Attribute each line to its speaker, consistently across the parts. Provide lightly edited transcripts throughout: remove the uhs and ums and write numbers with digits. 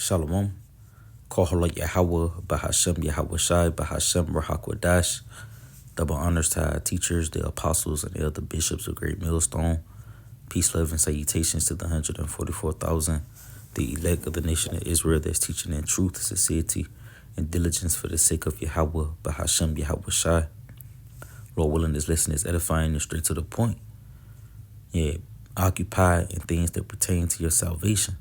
Speaker 1: Shalom. Kohola Yahweh, Bahashem Yahweh Shai, Bahashem Rahakwadash. Double honors to our teachers, the apostles, and the other bishops of Great Millstone. Peace, love, and salutations to the 144,000, the elect of the nation of Israel that's teaching in truth, sincerity, and diligence for the sake of Yahweh, Bahashem Yahweh Shai. Lord willing, this lesson is edifying and straight to the point. Yeah, occupy in things that pertain to your salvation.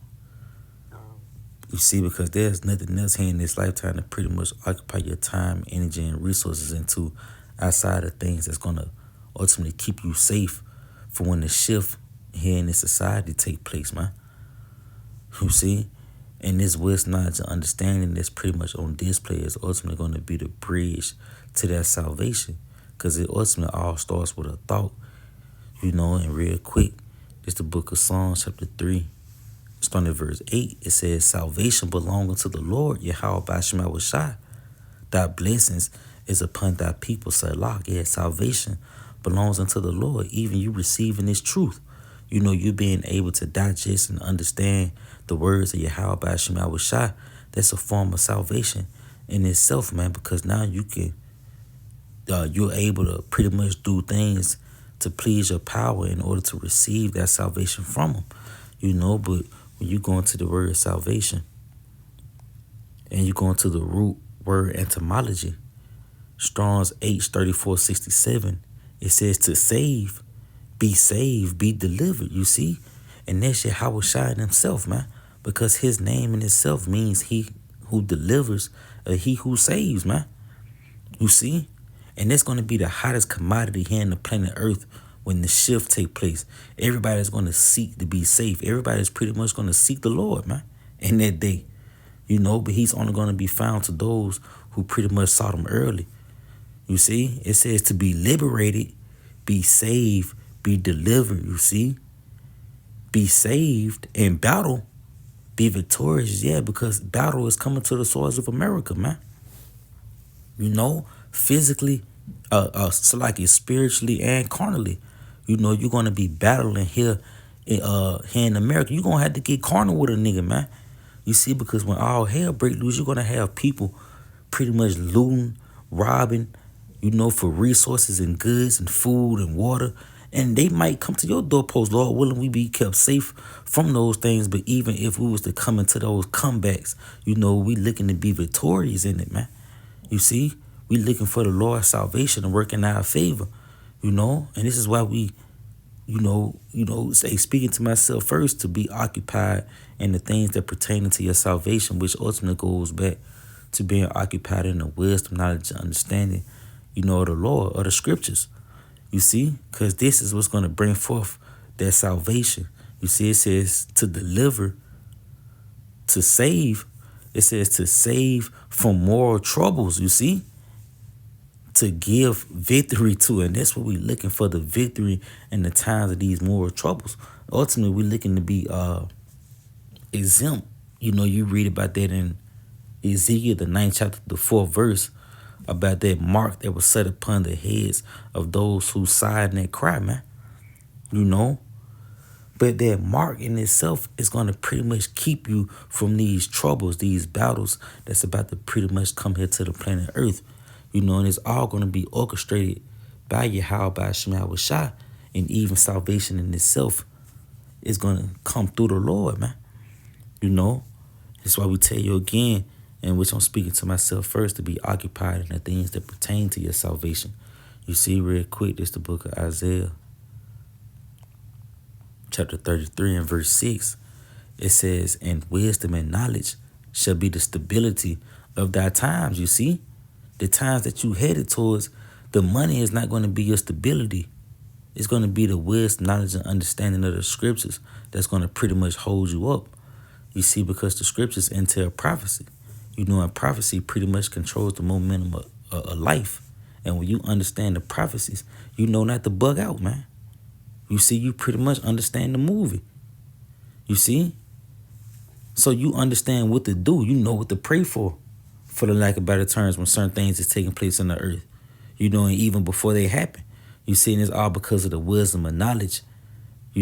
Speaker 1: You see, because there's nothing else here in this lifetime to pretty much occupy your time, energy, and resources into outside of things that's going to ultimately keep you safe for when the shift here in this society take place, man. You see? And this wisdom, knowledge, and understanding that's pretty much on display is ultimately going to be the bridge to that salvation. Because it ultimately all starts with a thought, and real quick, it's the book of Psalms, chapter 3. Starting at verse 8, it says, salvation belonging to the Lord, Yahweh Bashim Shai. Thy blessings is upon thy people, Salah. Yeah, salvation belongs unto the Lord. Even you receiving this truth. You being able to digest and understand the words of Yahweh Bashim Shai. That's a form of salvation in itself, man, because now you can, you're able to pretty much do things to please your power in order to receive that salvation from him. But when you go into the word salvation and you go into the root word etymology, Strong's H3467, it says to save, be delivered, you see? And that's Yahweh Shai himself, man, because his name in itself means he who delivers, he who saves, man. You see? And that's going to be the hottest commodity here in the planet Earth when the shift take place. Everybody's going to seek to be safe. Everybody's pretty much going to seek the Lord, man, in that day. But he's only going to be found to those who pretty much sought him early. You see? It says to be liberated, be saved, be delivered, you see? Be saved in battle, be victorious, yeah, because battle is coming to the soils of America, man. Physically, so like it's spiritually and carnally. You're going to be battling here in America. You're going to have to get carnal with a nigga, man. You see, because when all hell break loose, you're going to have people pretty much looting, robbing, for resources and goods and food and water. And they might come to your doorpost, Lord willing, we be kept safe from those things. But even if we was to come into those comebacks, we looking to be victorious in it, man. You see, we looking for the Lord's salvation and work in our favor, and this is why we, say, speaking to myself first, to be occupied in the things that pertain to your salvation, which ultimately goes back to being occupied in the wisdom, knowledge, and understanding, of the Lord, or the scriptures. You see, because this is what's going to bring forth that salvation. You see, it says to deliver, to save. It says to save from moral troubles, you see, to give victory to. And that's what we're looking for, the victory in the times of these moral troubles. Ultimately, we're looking to be exempt. You read about that in Ezekiel, the 9th chapter, the 4th verse, about that mark that was set upon the heads of those who sighed and cry, man. But that mark in itself is going to pretty much keep you from these troubles, these battles that's about to pretty much come here to the planet Earth. And it's all going to be orchestrated by Yahweh, by Shema Shai, and even salvation in itself is going to come through the Lord, man. That's why we tell you again, in which I'm speaking to myself first, to be occupied in the things that pertain to your salvation. You see, real quick, this is the book of Isaiah, chapter 33 and verse 6. It says, and wisdom and knowledge shall be the stability of thy times. You see, the times that you headed towards, the money is not going to be your stability. It's going to be the wisdom, knowledge, and understanding of the scriptures that's going to pretty much hold you up. You see, because the scriptures entail prophecy. And prophecy pretty much controls the momentum of life. And when you understand the prophecies, not to bug out, man. You see, you pretty much understand the movie. You see? So you understand what to do. You know what to pray for the lack of better terms, when certain things is taking place on the earth. And even before they happen. You see, and it's all because of the wisdom and knowledge, that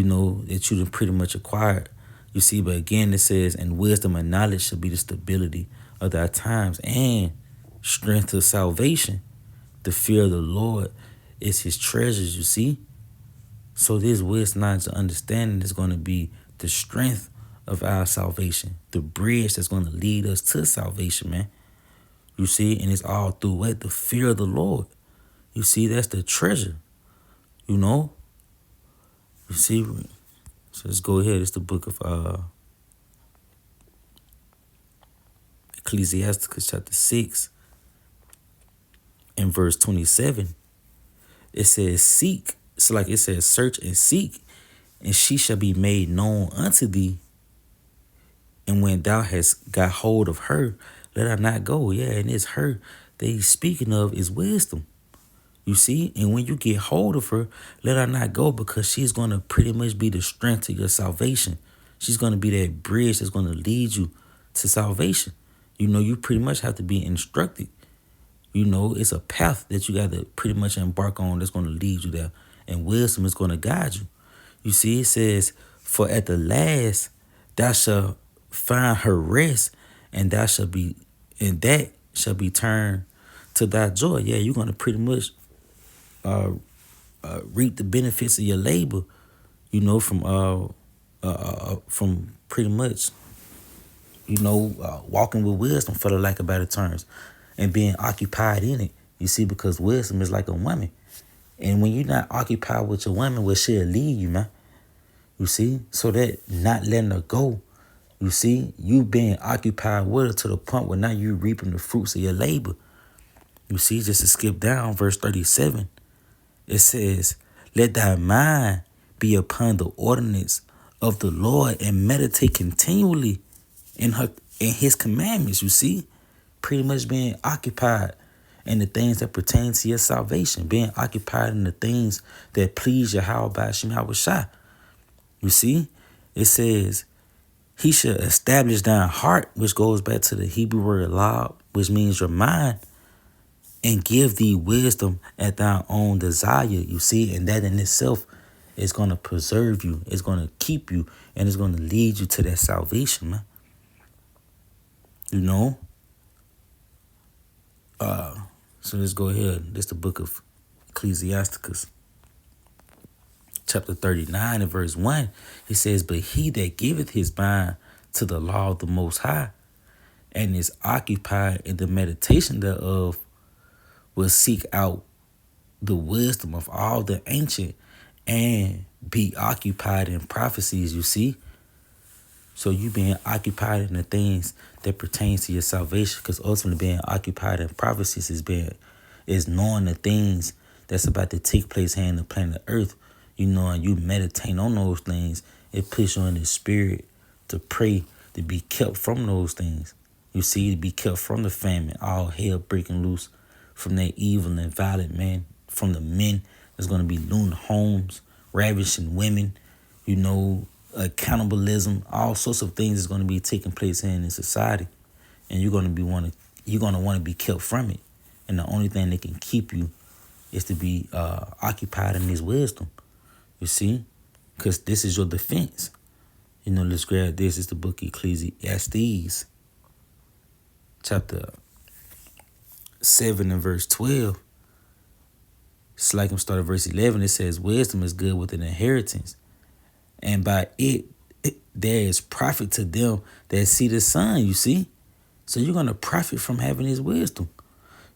Speaker 1: you done pretty much acquired You see, but again it says, and wisdom and knowledge shall be the stability of thy times and strength of salvation. The fear of the Lord is his treasures, you see. So this wisdom, knowledge, and understanding is going to be the strength of our salvation, the bridge that's going to lead us to salvation, man. You see, and it's all through what? The fear of the Lord. You see, that's the treasure, you know. You see, so let's go ahead. It's the book of Ecclesiasticus chapter 6 and verse 27. It says, seek. It's like it says, search and seek, and she shall be made known unto thee. And when thou hast got hold of her, let her not go. Yeah, and it's her that he's speaking of is wisdom. You see? And when you get hold of her, let her not go, because she's going to pretty much be the strength to your salvation. She's going to be that bridge that's going to lead you to salvation. You know, you pretty much have to be instructed. You know, it's a path that you got to pretty much embark on that's going to lead you there. And wisdom is going to guide you. You see, it says, for at the last thou shalt find her rest, and thou shalt be, and that shall be turned to thy joy. Yeah, you're going to pretty much reap the benefits of your labor, you know, from pretty much, you know, walking with wisdom, for the lack of better terms, and being occupied in it. You see, because wisdom is like a woman. And when you're not occupied with your woman, well, she'll leave you, man. You see? So that not letting her go, you see, you being occupied with her to the point where now you reaping the fruits of your labor. You see, just to skip down, verse 37, it says, let thy mind be upon the ordinance of the Lord, and meditate continually in his commandments. You see? Pretty much being occupied in the things that pertain to your salvation, being occupied in the things that please Yahweh Bashim Yahushua. You see, it says, he should establish thine heart, which goes back to the Hebrew word law, which means your mind, and give thee wisdom at thine own desire. You see, and that in itself is going to preserve you, it's going to keep you, and it's going to lead you to that salvation, man. You know? So let's go ahead. This is the book of Ecclesiasticus, chapter 39 and verse 1. It says, but he that giveth his mind to the law of the Most High, and is occupied in the meditation thereof, will seek out the wisdom of all the ancient, and be occupied in prophecies. You see? So you being occupied in the things that pertains to your salvation, because ultimately being occupied in prophecies is knowing the things that's about to take place here in the planet Earth. You know, and you meditate on those things. It puts you in the spirit to pray, to be kept from those things. You see, to be kept from the famine, all hell breaking loose, from that evil and violent man, from the men that's going to be looting homes, ravishing women, you know, cannibalism, all sorts of things is going to be taking place here in this society, and you're going to want to be kept from it. And the only thing that can keep you is to be occupied in this wisdom. You see, because this is your defense. You know, let's grab this. It's the book of Ecclesiastes, chapter 7 and verse 12. It's like I'm starting verse 11. It says, wisdom is good with an inheritance, and by it there is profit to them that see the sun. You see? So you're going to profit from having his wisdom.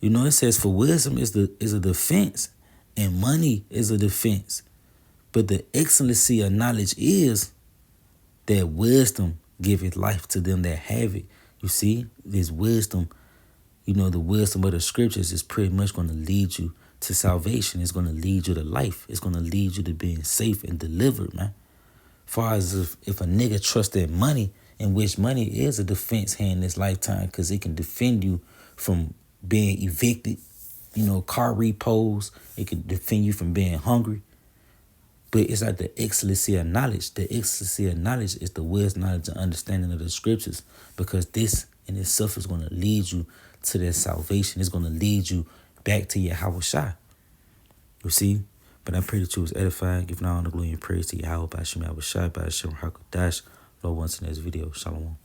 Speaker 1: You know, it says, for wisdom is a defense, and money is a defense. But the excellency of knowledge is that wisdom giveth life to them that have it. You see? This wisdom, you know, the wisdom of the scriptures is pretty much going to lead you to salvation. It's going to lead you to life. It's going to lead you to being safe and delivered, man. Far as if a nigga trusts that money, in which money is a defense here in this lifetime, because it can defend you from being evicted, you know, car repos. It can defend you from being hungry. But it's like the excellency of knowledge. The excellency of knowledge is the wisdom, knowledge, and understanding of the scriptures, because this in itself is going to lead you to their salvation. It's going to lead you back to Yahushua. You see? But I pray that you was edified, giving all the glory and praise to Yahweh, by Shem Yahushua, by Shem Hakodash, upload one to the next video. Shalom.